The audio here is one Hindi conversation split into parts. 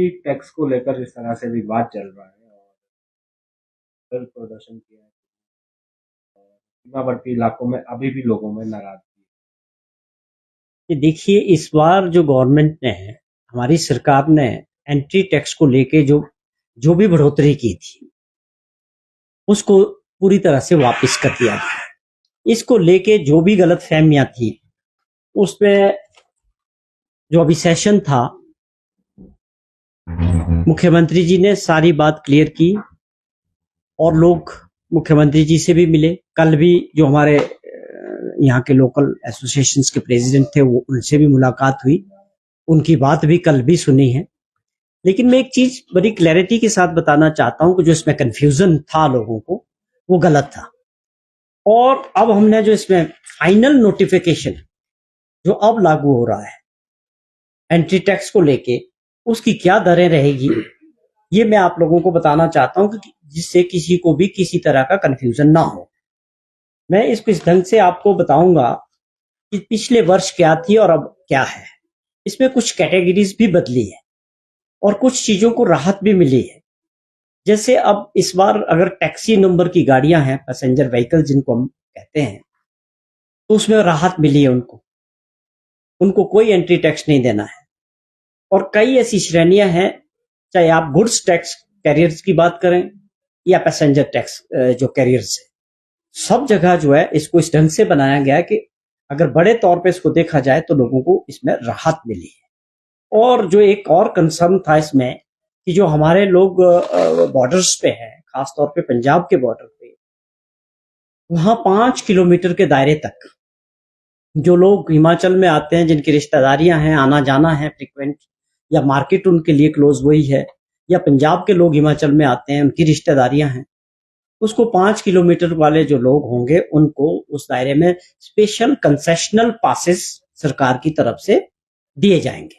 एंटी टैक्स को लेकर जिस तरह से विवाद चल रहा है और प्रदर्शन किया है, सीमावर्ती इलाकों में अभी भी लोगों में नाराजगी कि देखिए इस बार जो गवर्नमेंट ने हमारी सरकार ने एंट्री टैक्स को लेके जो जो भी बढ़ोतरी की थी उसको पूरी तरह से वापस कर दिया गया। इसको लेके जो भी गलत फहमियां थी उसमें जो अभी सेशन था मुख्यमंत्री जी ने सारी बात क्लियर की और लोग मुख्यमंत्री जी से भी मिले। कल भी जो हमारे यहाँ के लोकल एसोसिएशंस के प्रेसिडेंट थे वो उनसे भी मुलाकात हुई, उनकी बात भी कल भी सुनी है। लेकिन मैं एक चीज बड़ी क्लैरिटी के साथ बताना चाहता हूं कि जो इसमें कंफ्यूजन था लोगों को वो गलत था। और अब हमने जो इसमें फाइनल नोटिफिकेशन जो अब लागू हो रहा है एंट्री टैक्स को लेके उसकी क्या दरें रहेगी ये मैं आप लोगों को बताना चाहता हूं कि जिससे किसी को भी किसी तरह का कंफ्यूजन ना हो। मैं इसको इस ढंग से आपको बताऊंगा कि पिछले वर्ष क्या थी और अब क्या है। इसमें कुछ कैटेगरीज भी बदली है और कुछ चीजों को राहत भी मिली है। जैसे अब इस बार अगर टैक्सी नंबर की गाड़ियां हैं, पैसेंजर व्हीकल जिनको हम कहते हैं, तो उसमें राहत मिली है उनको उनको कोई एंट्री टैक्स नहीं देना है। और कई ऐसी श्रेणियां हैं, चाहे आप गुड्स टैक्स कैरियर्स की बात करें या पैसेंजर टैक्स जो कैरियर्स है, सब जगह जो है इसको इस ढंग से बनाया गया है कि अगर बड़े तौर पे इसको देखा जाए तो लोगों को इसमें राहत मिली है। और जो एक और कंसर्न था इसमें कि जो हमारे लोग बॉर्डर्स पे हैं, खासतौर पे पंजाब के बॉर्डर पे, वहां 5 किलोमीटर के दायरे तक जो लोग हिमाचल में आते हैं, जिनकी रिश्तेदारियां हैं, आना जाना है फ्रिक्वेंट, या मार्केट उनके लिए क्लोज वही है, या पंजाब के लोग हिमाचल में आते हैं उनकी रिश्तेदारियां हैं, उसको 5 किलोमीटर वाले जो लोग होंगे उनको उस दायरे में स्पेशल कंसेशनल पासेस सरकार की तरफ से दिए जाएंगे।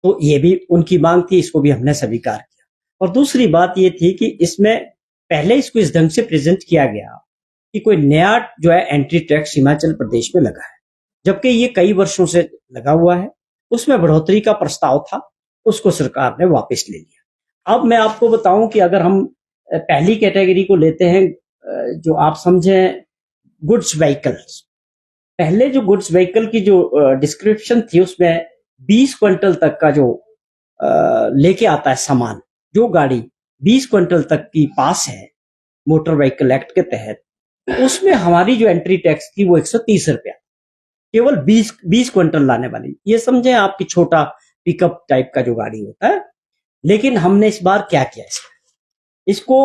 तो ये भी उनकी मांग थी, इसको भी हमने स्वीकार किया। और दूसरी बात ये थी कि इसमें पहले इसको इस ढंग से प्रेजेंट किया गया कि कोई नया जो है एंट्री टैक्स हिमाचल प्रदेश में लगा है, जबकि ये कई वर्षों से लगा हुआ है। उसमें बढ़ोतरी का प्रस्ताव था, उसको सरकार ने वापस ले लिया। अब मैं आपको बताऊं कि अगर हम पहली कैटेगरी को लेते हैं, जो आप समझें गुड्स व्हीकल्स, पहले जो गुड्स व्हीकल की जो डिस्क्रिप्शन थी उसमें 20 क्विंटल तक का जो लेके आता है सामान, जो गाड़ी 20 क्विंटल तक की पास है मोटर व्हीकल एक्ट के तहत, उसमें हमारी जो एंट्री टैक्स थी वो 130 रुपया, केवल 20 क्विंटल लाने वाली। ये समझे आपकी छोटा पिकअप टाइप का जो गाड़ी होता है। लेकिन हमने इस बार क्या किया, इसको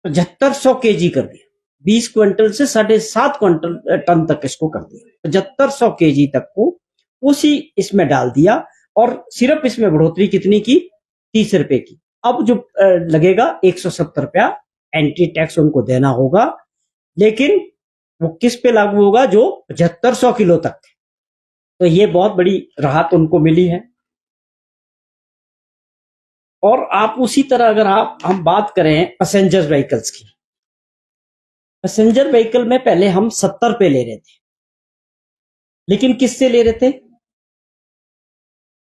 7500 केजी कर दिया, 20 क्विंटल से 7.5 क्विंटल टन तक इसको कर दिया, 7500 केजी तक को उसी इसमें डाल दिया। और सिर्फ इसमें बढ़ोतरी कितनी की, 30 रुपए की। अब जो लगेगा 170 रुपया एंट्री टैक्स उनको देना होगा, लेकिन वो किस पे लागू होगा, जो 7500 किलो तक। तो ये बहुत बड़ी राहत उनको मिली है। और आप उसी तरह अगर हम बात करें पैसेंजर व्हीकल्स की, पैसेंजर व्हीकल में पहले हम 70 रुपए ले रहे थे, लेकिन किससे ले रहे थे,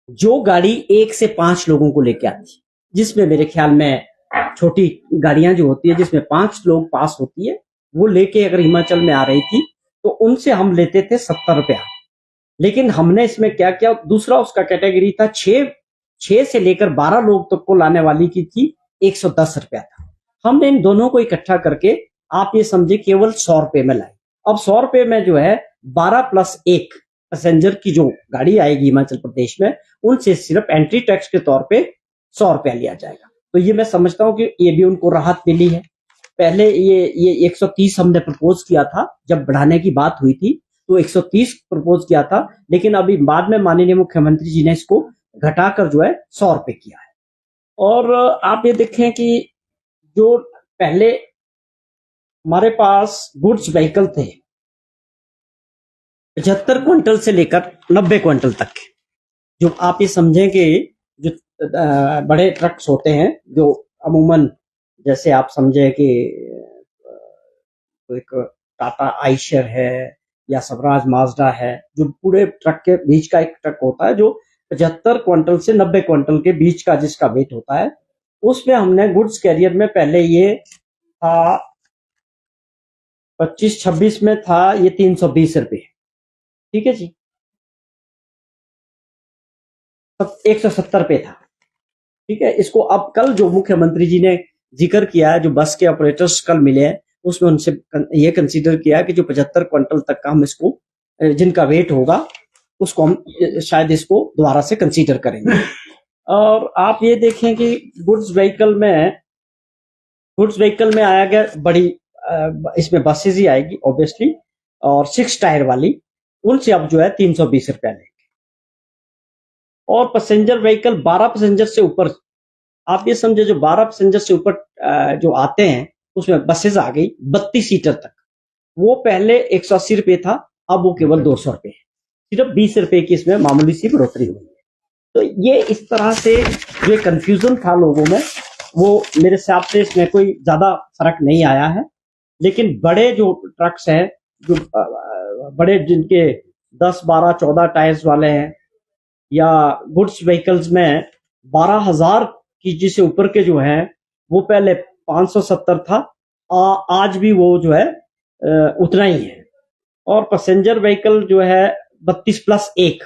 जो गाड़ी 1 से 5 लोगों को लेके आती, जिसमें मेरे ख्याल में छोटी गाड़ियां जो होती है जिसमें 5 लोग पास होती है, वो लेके अगर हिमाचल में आ रही थी तो उनसे हम लेते थे 70 रुपया। लेकिन हमने इसमें क्या किया, दूसरा उसका कैटेगरी था 6 से लेकर 12 लोग तक को लाने वाली की थी, 110 रुपया था। हमने इन दोनों को इकट्ठा करके आप ये समझे केवल 100 रुपए में लाए। अब 100 रुपए में जो है 12 + 1 पैसेंजर की जो गाड़ी आएगी हिमाचल प्रदेश में, उनसे सिर्फ एंट्री टैक्स के तौर पे 100 रुपया लिया जाएगा। तो ये मैं समझता हूं कि ये भी उनको राहत मिली है। पहले ये 130 हमने प्रपोज किया था, जब बढ़ाने की बात हुई थी तो 130 प्रपोज किया था, लेकिन अभी बाद में माननीय मुख्यमंत्री जी ने इसको घटाकर जो है 100 रुपए किया है। और आप ये देखें कि जो पहले हमारे पास गुड्स व्हीकल थे 75 क्विंटल से लेकर 90 क्विंटल तक के, जो आप ये समझें कि जो बड़े ट्रक्स होते हैं, जो अमूमन जैसे आप समझे कि एक टाटा आइशर है या स्वराज माजडा है, जो पूरे ट्रक के बीच का एक ट्रक होता है जो 75 क्विंटल से 90 क्विंटल के बीच का जिसका वेट होता है, उसमें हमने गुड्स कैरियर में पहले ये था 25-26 में था ये 320 रुपए, ठीक है जी, 170 पे था, ठीक है। इसको अब कल जो मुख्यमंत्री जी ने जिक्र किया है, जो बस के ऑपरेटर्स कल मिले हैं, उसमें उनसे ये कंसीडर किया है कि जो 75 क्विंटल तक का हम इसको जिनका वेट होगा उसको हम शायद इसको दोबारा से कंसीडर करेंगे। और आप ये देखें कि गुड्स व्हीकल में आया गया बड़ी इसमें बसेज ही आएगी ऑब्वियसली, और 6 टायर वाली, उनसे अब जो है 320 रुपया लेंगे। और पैसेंजर व्हीकल 12 पैसेंजर से ऊपर, आप ये समझे जो 12 पैसेंजर से ऊपर जो आते हैं उसमें बसेज आ गई 32 सीटर तक, वो पहले 180 रुपये था, अब वो केवल 200 रुपये है, सिर्फ 20 रुपए की इसमें मामूली सी बढ़ोतरी हुई है। तो ये इस तरह से जो कंफ्यूजन था लोगों में, वो मेरे हिसाब से इसमें कोई ज्यादा फर्क नहीं आया है। लेकिन बड़े जो ट्रक्स हैं, जो बड़े जिनके 10, 12, 14 टायर्स वाले हैं, या गुड्स व्हीकल्स में 12,000 केजी से ऊपर के जो हैं, वो पहले 570 था, आज भी वो जो है उतना ही है। और पैसेंजर व्हीकल जो है 32+1,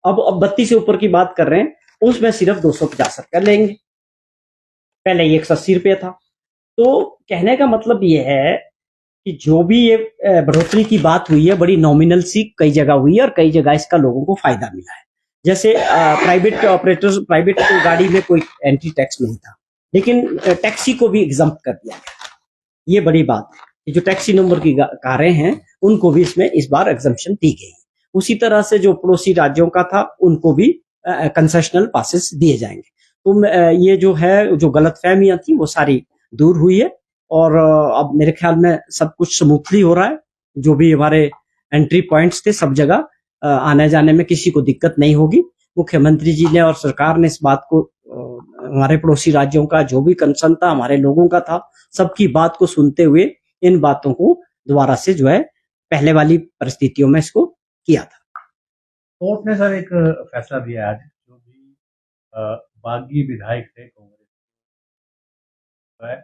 अब 32 से ऊपर की बात कर रहे हैं, उसमें सिर्फ 250 रुपया लेंगे, पहले ये 180 रुपये था। तो कहने का मतलब ये है कि जो भी ये बढ़ोतरी की बात हुई है, बड़ी नॉमिनल सी कई जगह हुई है, और कई जगह इसका लोगों को फायदा मिला है। जैसे प्राइवेट ऑपरेटर्स, प्राइवेट गाड़ी में कोई एंट्री टैक्स नहीं था, लेकिन टैक्सी को भी एग्जम्प्ट कर दिया गया, ये बड़ी बात है। जो टैक्सी नंबर की कारें हैं उनको भी इसमें इस बार एग्जम्पशन दी गई। उसी तरह से जो पड़ोसी राज्यों का था उनको भी कंसेशनल पासेस दिए जाएंगे। तो ये जो है, जो गलतफहमियां थी वो सारी दूर हुई है, और अब मेरे ख्याल में सब कुछ स्मूथली हो रहा है। जो भी हमारे एंट्री पॉइंट्स थे, सब जगह आने जाने में किसी को दिक्कत नहीं होगी। मुख्यमंत्री जी ने और सरकार ने इस बात को, हमारे पड़ोसी राज्यों का जो भी कंसर्न था, हमारे लोगों का था, सबकी बात को सुनते हुए इन बातों को दोबारा से जो है पहले वाली परिस्थितियों में इसको किया था। कोर्ट ने सर एक फैसला दिया आज, जो भी बागी विधायक थे कांग्रेस है,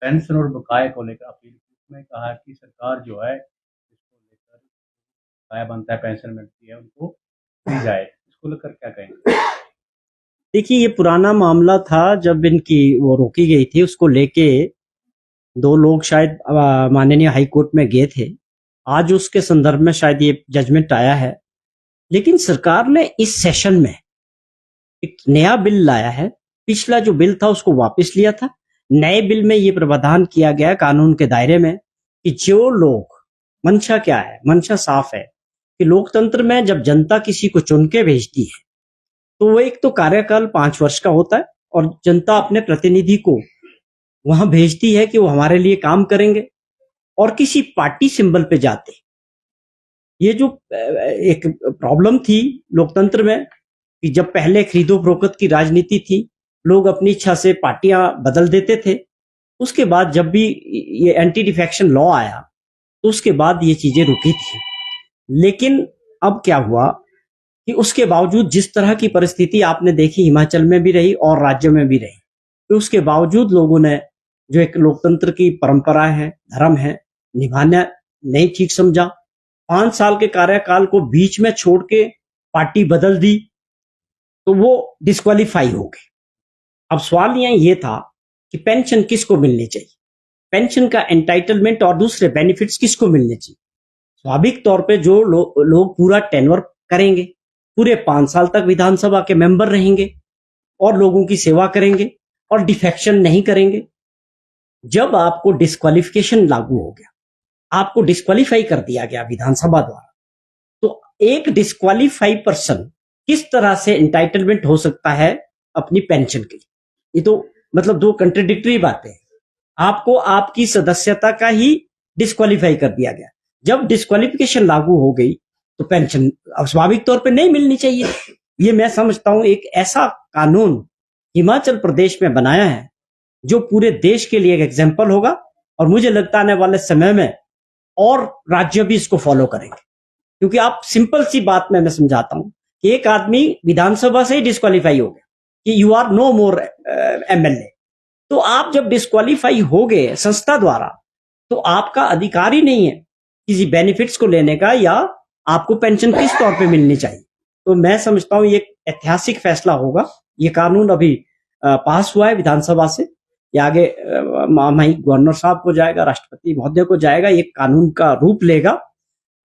पेंशन और बकाये को लेकर अपील की, उसमें कहा कि सरकार जो है इसको लेकर बकाया बनता है, पेंशन मिलती है, उनको दी जाए। इसको लेकर क्या कहेंगे? देखिए, ये पुराना मामला था, जब इनकी वो रोकी गई थी, उसको लेके 2 लोग शायद माननीय हाई कोर्ट में गए थे। आज उसके संदर्भ में शायद ये जजमेंट आया है। लेकिन सरकार ने इस सेशन में एक नया बिल लाया है। पिछला जो बिल था उसको वापस लिया था। नए बिल में ये प्रावधान किया गया कानून के दायरे में कि जो लोग, मंशा क्या है, मंशा साफ है कि लोकतंत्र में जब जनता किसी को चुन के भेजती है, तो वो एक तो कार्यकाल 5 वर्ष का होता है, और जनता अपने प्रतिनिधि को वहां भेजती है कि वो हमारे लिए काम करेंगे, और किसी पार्टी सिंबल पे जाते। ये जो एक प्रॉब्लम थी लोकतंत्र में कि जब पहले खरीदो फरोख्त की राजनीति थी, लोग अपनी इच्छा से पार्टियां बदल देते थे। उसके बाद जब भी ये एंटी डिफेक्शन लॉ आया, तो उसके बाद ये चीजें रुकी थी। लेकिन अब क्या हुआ कि उसके बावजूद जिस तरह की परिस्थिति आपने देखी, हिमाचल में भी रही और राज्यों में भी रही, तो उसके बावजूद लोगों ने जो एक लोकतंत्र की परंपरा है, धर्म है, निभाना नहीं ठीक समझा। 5 साल के कार्यकाल को बीच में छोड़ के पार्टी बदल दी, तो वो डिस्क्वालीफाई हो गए। अब सवाल ये था कि पेंशन किसको मिलनी चाहिए, पेंशन का एंटाइटलमेंट और दूसरे बेनिफिट्स किसको मिलने चाहिए। स्वाभाविक तौर पे जो लोग पूरा टेन्योर करेंगे, पूरे 5 साल तक विधानसभा के मेंबर रहेंगे और लोगों की सेवा करेंगे और डिफेक्शन नहीं करेंगे। जब आपको डिस्क्वालिफिकेशन लागू हो गया, आपको डिस्क्वालीफाई कर दिया गया विधानसभा द्वारा, तो एक डिस्क्वालीफाई पर्सन किस तरह से एंटाइटलमेंट हो सकता है अपनी पेंशन के लिए? ये तो मतलब 2 कंट्राडिक्टरी बातें हैं। आपको आपकी सदस्यता का ही डिस्क्वालीफाई कर दिया गया। जब डिस्क्वालिफिकेशन लागू हो गई तो पेंशन स्वाभाविक तौर पे नहीं मिलनी चाहिए। ये मैं समझता हूं एक ऐसा कानून हिमाचल प्रदेश में बनाया है जो पूरे देश के लिए एक एग्जाम्पल होगा, और मुझे लगता है आने वाले समय में और राज्य भी इसको फॉलो करेंगे। क्योंकि आप सिंपल सी बात में मैं समझाता हूं कि एक आदमी विधानसभा से ही डिस्क्वालीफाई हो गया कि you are no more MLA. तो आप जब डिस्क्वालीफाई हो गए संस्था द्वारा, तो आपका अधिकार ही नहीं है किसी बेनिफिट्स को लेने का, या आपको पेंशन किस तौर पे मिलनी चाहिए। तो मैं समझता हूं ये ऐतिहासिक फैसला होगा। ये कानून अभी पास हुआ है विधानसभा से, ये आगे माननीय गवर्नर साहब को जाएगा, राष्ट्रपति महोदय को जाएगा, ये कानून का रूप लेगा।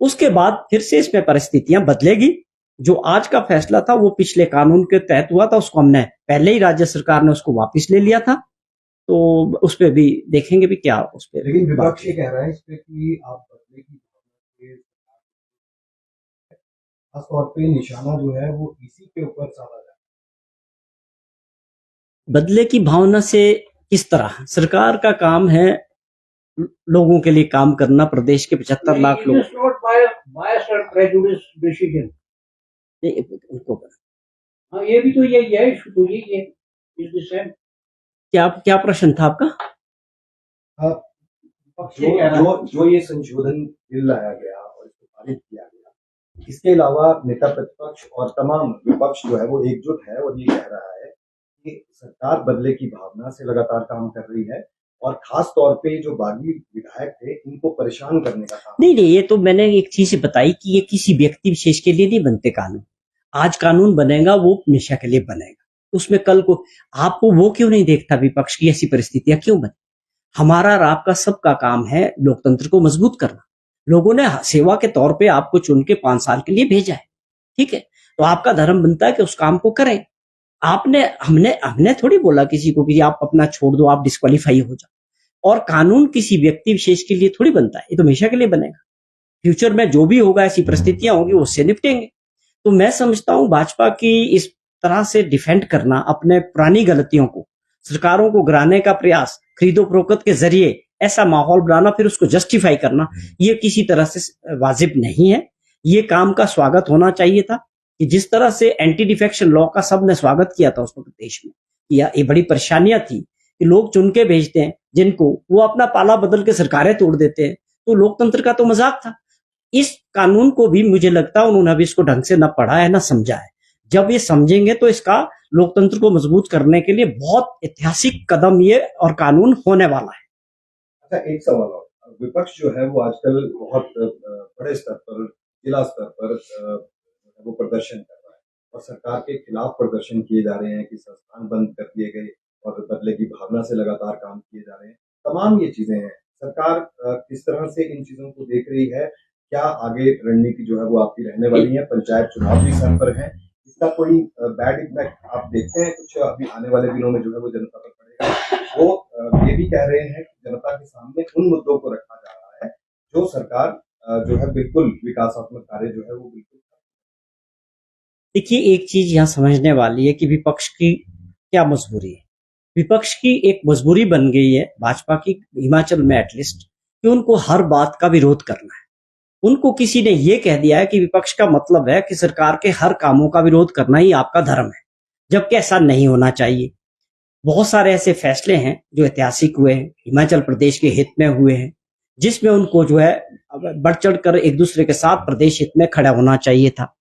उसके बाद फिर से इसमें परिस्थितियां बदलेगी। जो आज का फैसला था वो पिछले कानून के तहत हुआ था, उसको हमने पहले ही राज्य सरकार ने उसको वापस ले लिया था, तो उस पर भी देखेंगे भी क्या उस पर। लेकिन विपक्ष ये कह रहा है इस पे कि आप बदले की खासतौर पे निशाना जो है वो इसी के ऊपर साधा जाए। बदले की भावना से किस तरह? सरकार का काम है लोगों के लिए काम करना, प्रदेश के 75 लाख लोग। हाँ, ये भी तो यही है, इशू तो यही है। क्या प्रश्न था आपका? जो ये संशोधन बिल लाया गया और इसको पारित किया गया, इसके अलावा नेता प्रतिपक्ष और तमाम विपक्ष जो है वो एकजुट है और ये कह रहा है कि सरकार बदले की भावना से लगातार काम कर रही है और खास तौर पे जो बागी विधायक थे इनको परेशान करने का काम। नहीं, ये तो मैंने एक चीज बताई कि ये किसी व्यक्ति विशेष के लिए नहीं बनते कानून। आज कानून बनेगा वो हमेशा के लिए बनेगा, उसमें कल को आपको वो क्यों नहीं देखता विपक्ष की ऐसी परिस्थितियां क्यों बने? हमारा और आपका सबका काम है लोकतंत्र को मजबूत करना। लोगों ने सेवा के तौर पे आपको चुन के 5 साल के लिए भेजा है, ठीक है, तो आपका धर्म बनता है कि उस काम को करें। हमने थोड़ी बोला किसी को कि आप अपना छोड़ दो, आप डिस्क्वालीफाई हो जाओ। और कानून किसी व्यक्ति विशेष के लिए थोड़ी बनता है, ये तो हमेशा के लिए बनेगा। फ्यूचर में जो भी होगा ऐसी परिस्थितियां होगी उससे निपटेंगे। तो मैं समझता हूं भाजपा की इस तरह से डिफेंड करना अपने पुरानी गलतियों को, सरकारों को गिराने का प्रयास, खरीदो फरोख्त के जरिए ऐसा माहौल बनाना, फिर उसको जस्टिफाई करना, ये किसी तरह से वाजिब नहीं है। ये काम का स्वागत होना चाहिए था कि जिस तरह से एंटी डिफेक्शन लॉ का सबने स्वागत किया था उस वक्त देश में, ये बड़ी परेशानियां थी कि लोग चुन के भेजते हैं जिनको, वो अपना पाला बदल के सरकारें तोड़ देते हैं, तो लोकतंत्र का तो मजाक था। इस कानून को भी मुझे लगता है उन्होंने अभी इसको ढंग से न पढ़ा है न समझा है। जब ये समझेंगे तो इसका लोकतंत्र को मजबूत करने के लिए बहुत ऐतिहासिक कदम ये और कानून होने वाला है। अच्छा, एक सवाल और, विपक्ष जो है वो आजकल बहुत बड़े स्तर पर, जिला स्तर पर वो प्रदर्शन कर रहा है और सरकार के खिलाफ प्रदर्शन किए जा रहे हैं कि संस्थान बंद कर दिए गए और बदले की भावना से लगातार काम किए जा रहे हैं। तमाम ये चीजें हैं, सरकार किस तरह से इन चीजों को देख रही है? क्या आगे रणनीति जो है वो आपकी रहने वाली है? पंचायत चुनाव भी सर पर है, इसका कोई बैड इम्पैक्ट आप देखते हैं कुछ अभी आने वाले दिनों में जो है वो जनता पर पड़ेगा? वो ये भी कह रहे हैं कि जनता के सामने उन मुद्दों को रखा जा रहा है जो सरकार जो है बिल्कुल विकासात्मक कार्य जो है वो बिल्कुल। देखिए, एक चीज यहाँ समझने वाली है कि विपक्ष की क्या मजबूरी है। विपक्ष की एक मजबूरी बन गई है भाजपा की, हिमाचल में एटलीस्ट, कि उनको हर बात का विरोध करना है। उनको किसी ने ये कह दिया है कि विपक्ष का मतलब है कि सरकार के हर कामों का विरोध करना ही आपका धर्म है, जबकि ऐसा नहीं होना चाहिए। बहुत सारे ऐसे फैसले हैं जो ऐतिहासिक हुए हैं, हिमाचल प्रदेश के हित में हुए हैं, जिसमें उनको जो है बढ़ चढ़ कर एक दूसरे के साथ प्रदेश हित में खड़ा होना चाहिए था।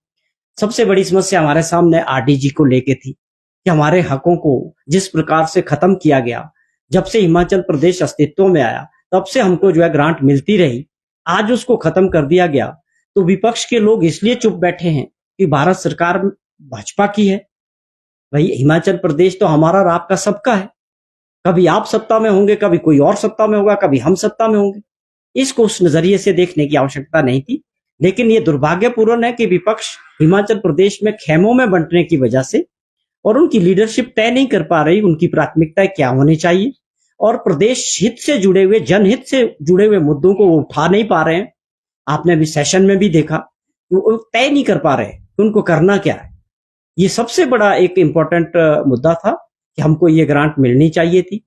सबसे बड़ी समस्या हमारे सामने आरडीजी को लेके थी कि हमारे हकों को जिस प्रकार से खत्म किया गया, जब से हिमाचल प्रदेश अस्तित्व में आया तब से हमको जो है ग्रांट मिलती रही, आज उसको खत्म कर दिया गया। तो विपक्ष के लोग इसलिए चुप बैठे हैं कि भारत सरकार भाजपा की है। भाई, हिमाचल प्रदेश तो हमारा और आपका सबका है। कभी आप सत्ता में होंगे, कभी कोई और सत्ता में होगा, कभी हम सत्ता में होंगे। इसको उस नजरिए से देखने की आवश्यकता नहीं थी। लेकिन ये दुर्भाग्यपूर्ण है कि विपक्ष हिमाचल प्रदेश में खेमों में बंटने की वजह से और उनकी लीडरशिप तय नहीं कर पा रही उनकी प्राथमिकताएं क्या होनी चाहिए, और प्रदेश हित से जुड़े हुए, जनहित से जुड़े हुए मुद्दों को वो उठा नहीं पा रहे हैं। आपने भी सेशन में भी देखा, वो तय नहीं कर पा रहे कि उनको करना क्या है। ये सबसे बड़ा एक इंपॉर्टेंट मुद्दा था कि हमको ये ग्रांट मिलनी चाहिए थी।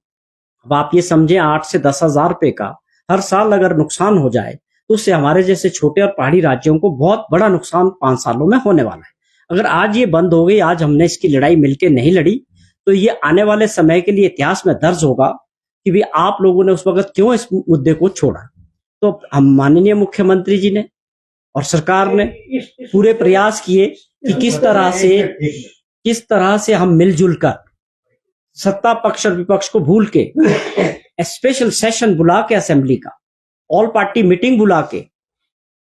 अब आप ये समझें, 8 से 10 हजार रुपए का हर साल अगर नुकसान हो जाए तो उससे हमारे जैसे छोटे और पहाड़ी राज्यों को बहुत बड़ा नुकसान 5 सालों में होने वाला है। अगर आज ये बंद हो गई, आज हमने इसकी लड़ाई मिलकर नहीं लड़ी, तो ये आने वाले समय के लिए इतिहास में दर्ज होगा कि भी आप लोगों ने उस वक्त क्यों इस मुद्दे को छोड़ा। तो हम माननीय मुख्यमंत्री जी ने और सरकार ने पूरे प्रयास किए कि किस तरह से हम मिलजुल कर सत्ता पक्ष और विपक्ष को भूल के स्पेशल सेशन बुला के असेंबली का ऑल पार्टी मीटिंग बुला के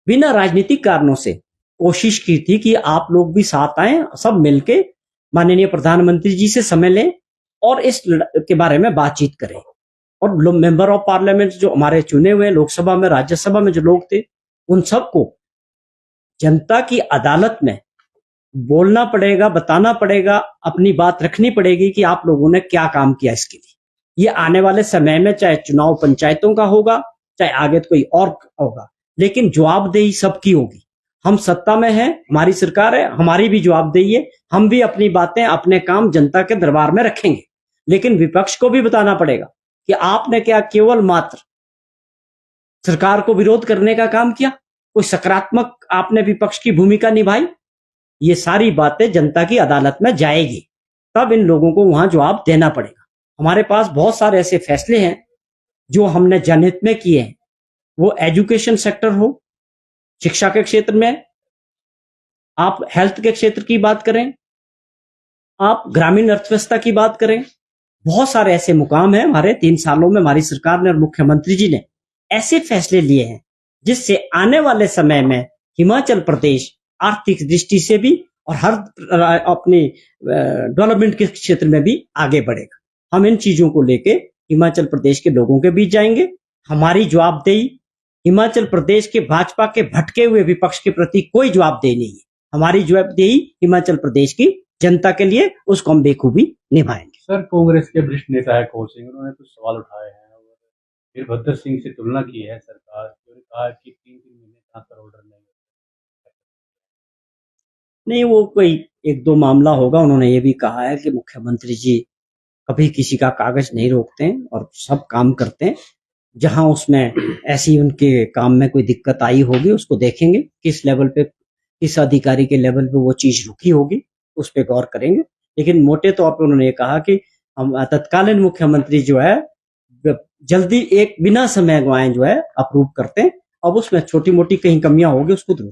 बिना राजनीतिक कारणों से कोशिश की थी कि आप लोग भी साथ आए, सब मिलके माननीय प्रधानमंत्री जी से समय लें और इस के बारे में बातचीत करें। और मेंबर ऑफ पार्लियामेंट जो हमारे चुने हुए लोकसभा में राज्यसभा में जो लोग थे, उन सबको जनता की अदालत में बोलना पड़ेगा, बताना पड़ेगा, अपनी बात रखनी पड़ेगी कि आप लोगों ने क्या काम किया इसके लिए। ये आने वाले समय में चाहे चुनाव पंचायतों का होगा, चाहे आगे तो कोई और होगा, लेकिन जवाबदेही सबकी होगी। हम सत्ता में हैं, हमारी सरकार है, हमारी भी जवाबदेही है। हम भी अपनी बातें, अपने काम जनता के दरबार में रखेंगे, लेकिन विपक्ष को भी बताना पड़ेगा कि आपने क्या केवल मात्र सरकार को विरोध करने का काम किया, कोई सकारात्मक आपने विपक्ष की भूमिका निभाई। ये सारी बातें जनता की अदालत में जाएगी, तब इन लोगों को वहां जवाब देना पड़ेगा। हमारे पास बहुत सारे ऐसे फैसले हैं जो हमने जनहित में किए हैं, वो एजुकेशन सेक्टर हो, शिक्षा के क्षेत्र में, आप हेल्थ के क्षेत्र की बात करें, आप ग्रामीण अर्थव्यवस्था की बात करें, बहुत सारे ऐसे मुकाम हैं हमारे 3 सालों में हमारी सरकार ने और मुख्यमंत्री जी ने ऐसे फैसले लिए हैं जिससे आने वाले समय में हिमाचल प्रदेश आर्थिक दृष्टि से भी और हर अपने डेवलपमेंट के क्षेत्र में भी आगे बढ़ेगा। हम इन चीजों को लेके हिमाचल प्रदेश के लोगों के बीच जाएंगे। हमारी जवाबदेही हिमाचल प्रदेश के भाजपा के भटके हुए विपक्ष के प्रति कोई जवाबदेही नहीं है। हमारी जवाबदेही हिमाचल प्रदेश की जनता के लिए, उसको हम बेखूबी निभाएंगे। सर, कांग्रेस के वरिष्ठ नेता है कौर सिंह, उन्होंने कुछ सवाल उठाए हैं और वीरभद्र सिंह से तुलना की है सरकार, उन्होंने कहा कि 3-3 महीने ट्रांसफर ऑर्डर नहीं, वो कोई 1-2 मामला होगा। उन्होंने ये भी कहा है कि मुख्यमंत्री जी कभी किसी का कागज नहीं रोकते हैं और सब काम करते हैं। जहां उसमें ऐसी उनके काम में कोई दिक्कत आई होगी उसको देखेंगे, किस लेवल पे, किस अधिकारी के लेवल पे वो चीज रुकी होगी, उस पर गौर करेंगे। लेकिन मोटे तौर पे उन्होंने ये कहा कि हम तत्कालीन मुख्यमंत्री जो है जल्दी एक बिना समय गंवाए जो है अप्रूव करते हैं। अब उसमें छोटी मोटी कहीं कमियां होगी उसको दूर